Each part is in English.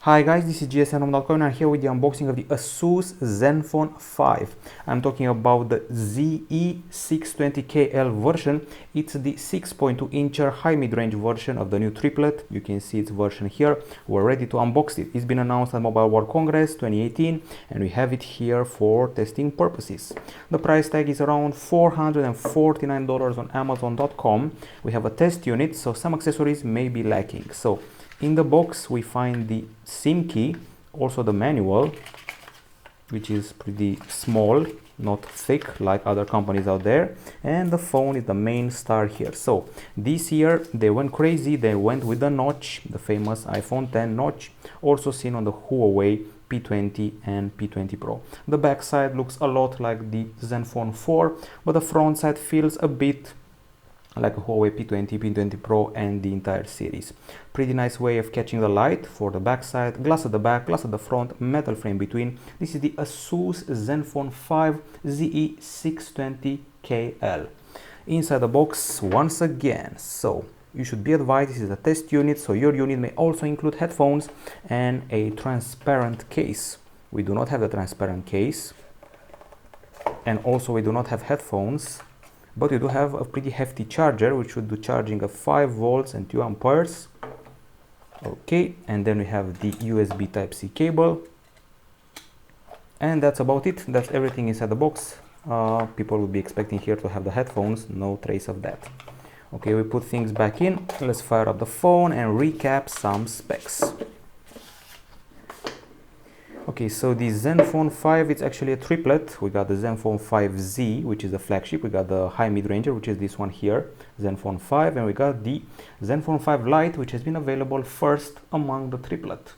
Hi guys, this is gsnhome.com and I'm here with the unboxing of the ASUS ZenFone 5. I'm talking about the ZE620KL version. It's the 6.2-incher high mid-range version of the new triplet. You can see its version here. We're ready to unbox it. It's been announced at Mobile World Congress 2018 and we have it here for testing purposes. The price tag is around $449 on Amazon.com. We have a test unit, so some accessories may be lacking. So in the box we find the SIM key, also the manual, which is pretty small, not thick like other companies out there, and the phone is the main star here. So this year they went crazy, they went with the notch, the famous iPhone 10 notch, also seen on the Huawei P20 and P20 Pro. The back side looks a lot like the ZenFone 4, but the front side feels a bit like a Huawei P20, P20 Pro and the entire series. Pretty nice way of catching the light for the back side, glass at the back, glass at the front, metal frame between. This is the ASUS ZenFone 5 ZE620KL. Inside the box once again, so you should be advised this is a test unit, so your unit may also include headphones and a transparent case. We do not have the transparent case, and also we do not have headphones, but you do have a pretty hefty charger which should do charging of 5 volts and 2 amperes. Okay, and then we have the USB Type-C cable, and that's about it. That's everything inside the box. People will be expecting here to have the headphones, no trace of that. Okay, we put things back in. Let's fire up the phone and recap some specs. Okay, so the ZenFone 5, it's actually a triplet. We got the ZenFone 5Z, which is the flagship. We got the high mid-ranger, which is this one here, ZenFone 5, and we got the ZenFone 5 Lite, which has been available first among the triplet.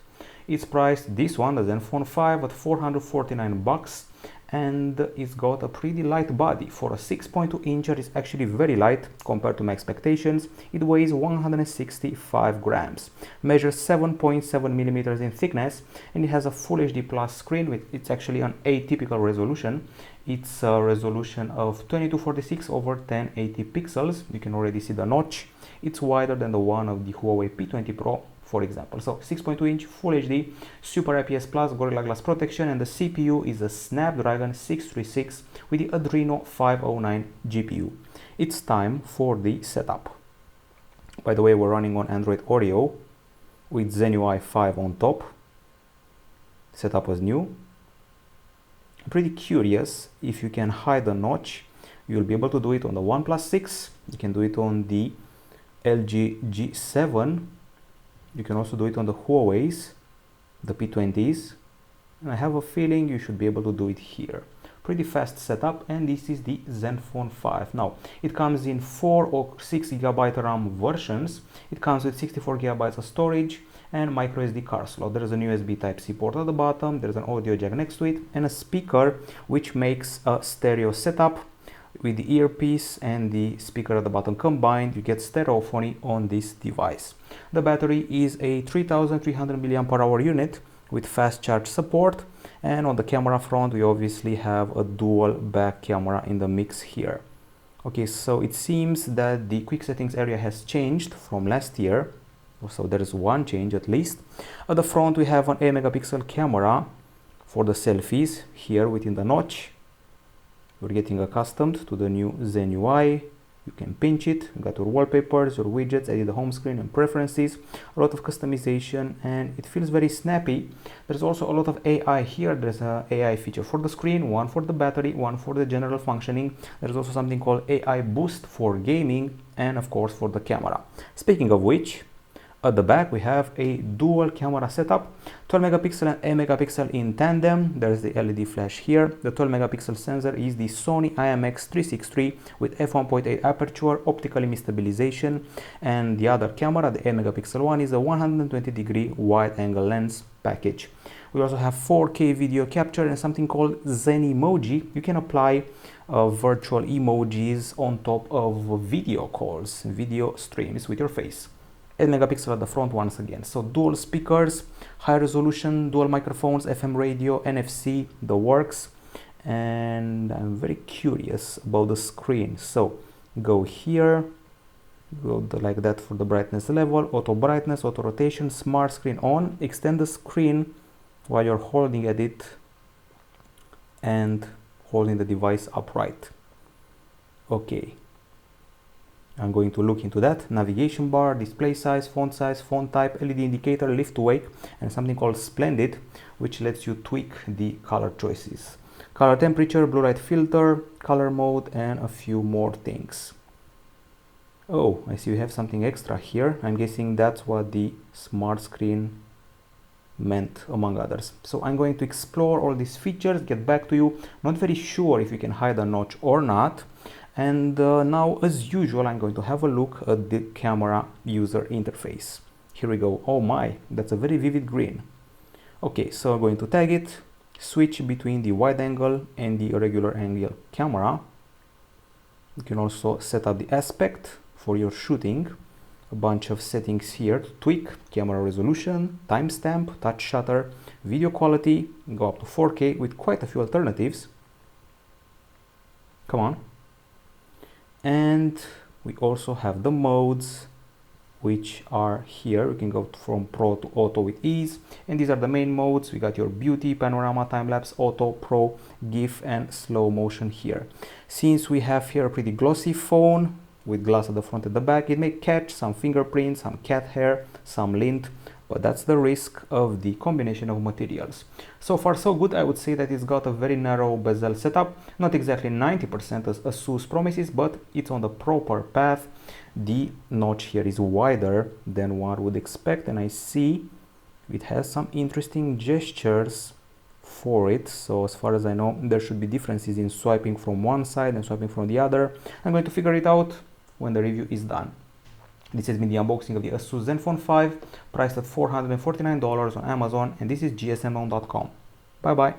It's priced, this one, the ZenFone 5, at $449, and it's got a pretty light body. For a 6.2-incher, it's actually very light compared to my expectations. It weighs 165 grams, measures 7.7 millimeters in thickness, and it has a Full HD Plus screen with, it's actually an atypical resolution. It's a resolution of 2246 over 1080 pixels. You can already see the notch. It's wider than the one of the Huawei P20 Pro, for example. So 6.2-inch Full HD, Super IPS Plus Gorilla Glass protection, and the CPU is a Snapdragon 636 with the Adreno 509 GPU. It's time for the setup. By the way, we're running on Android Oreo with Zen UI 5 on top. Setup was new. I'm pretty curious if you can hide the notch. You'll be able to do it on the OnePlus 6. You can do it on the LG G7. You can also do it on the Huawei's, the P20s, and I have a feeling you should be able to do it here. Pretty fast setup, and this is the ZenFone 5. Now, it comes in 4 or 6 GB RAM versions. It comes with 64 GB of storage and micro SD card slot. There is an USB Type-C port at the bottom, there is an audio jack next to it, and a speaker which makes a stereo setup. With the earpiece and the speaker at the bottom combined, you get stereophony on this device. The battery is a 3300 mAh unit with fast charge support, and on the camera front we obviously have a dual back camera in the mix here. Okay, so it seems that the quick settings area has changed from last year, so there is one change at least. At the front we have an 8 megapixel camera for the selfies here within the notch. You're getting accustomed to the new Zen UI. You can pinch it, you got your wallpapers, your widgets, edit the home screen and preferences, a lot of customization, and it feels very snappy. There's also a lot of AI here. There's an AI feature for the screen, one for the battery, one for the general functioning. There's also something called AI Boost for gaming, and of course for the camera. Speaking of which, at the back we have a dual camera setup, 12 megapixel and 8 megapixel in tandem. There's the LED flash here. The 12 megapixel sensor is the Sony IMX363 with f1.8 aperture, optical image stabilization, and the other camera, the 8 megapixel one, is a 120-degree wide angle lens package. We also have 4K video capture and something called Zen emoji. You can apply virtual emojis on top of video calls, video streams with your face. 8 megapixel at the front once again. So dual speakers, high resolution, dual microphones, FM radio, NFC, the works. And I'm very curious about the screen. So go here, like that for the brightness level, auto brightness, auto rotation, smart screen on, extend the screen while you're holding at it and holding the device upright. Okay, I'm going to look into that. Navigation bar, display size, font type, LED indicator, lift to wake, and something called Splendid, which lets you tweak the color choices. Color temperature, blue light filter, color mode, and a few more things. Oh, I see you have something extra here. I'm guessing that's what the smart screen meant, among others. So I'm going to explore all these features, get back to you. Not very sure if you can hide a notch or not. And now, as usual, I'm going to have a look at the camera user interface. Here we go. Oh my, that's a very vivid green. Okay, so I'm going to tag it, switch between the wide angle and the regular angle camera. You can also set up the aspect for your shooting. A bunch of settings here to tweak: camera resolution, timestamp, touch shutter, video quality, go up to 4K with quite a few alternatives. Come on. And we also have the modes, which are here. We can go from Pro to Auto with ease, and these are the main modes. We got your beauty, panorama, time-lapse, auto, pro, GIF, and slow motion here. Since we have here a pretty glossy phone with glass at the front and the back, it may catch some fingerprints, some cat hair, some lint, but that's the risk of the combination of materials. So far so good. I would say that it's got a very narrow bezel setup, not exactly 90% as ASUS promises, but it's on the proper path. The notch here is wider than one would expect, and I see it has some interesting gestures for it. So as far as I know, there should be differences in swiping from one side and swiping from the other. I'm going to figure it out when the review is done. This has been the unboxing of the ASUS ZenFone 5, priced at $449 on Amazon, and this is gsmknown.com. Bye bye.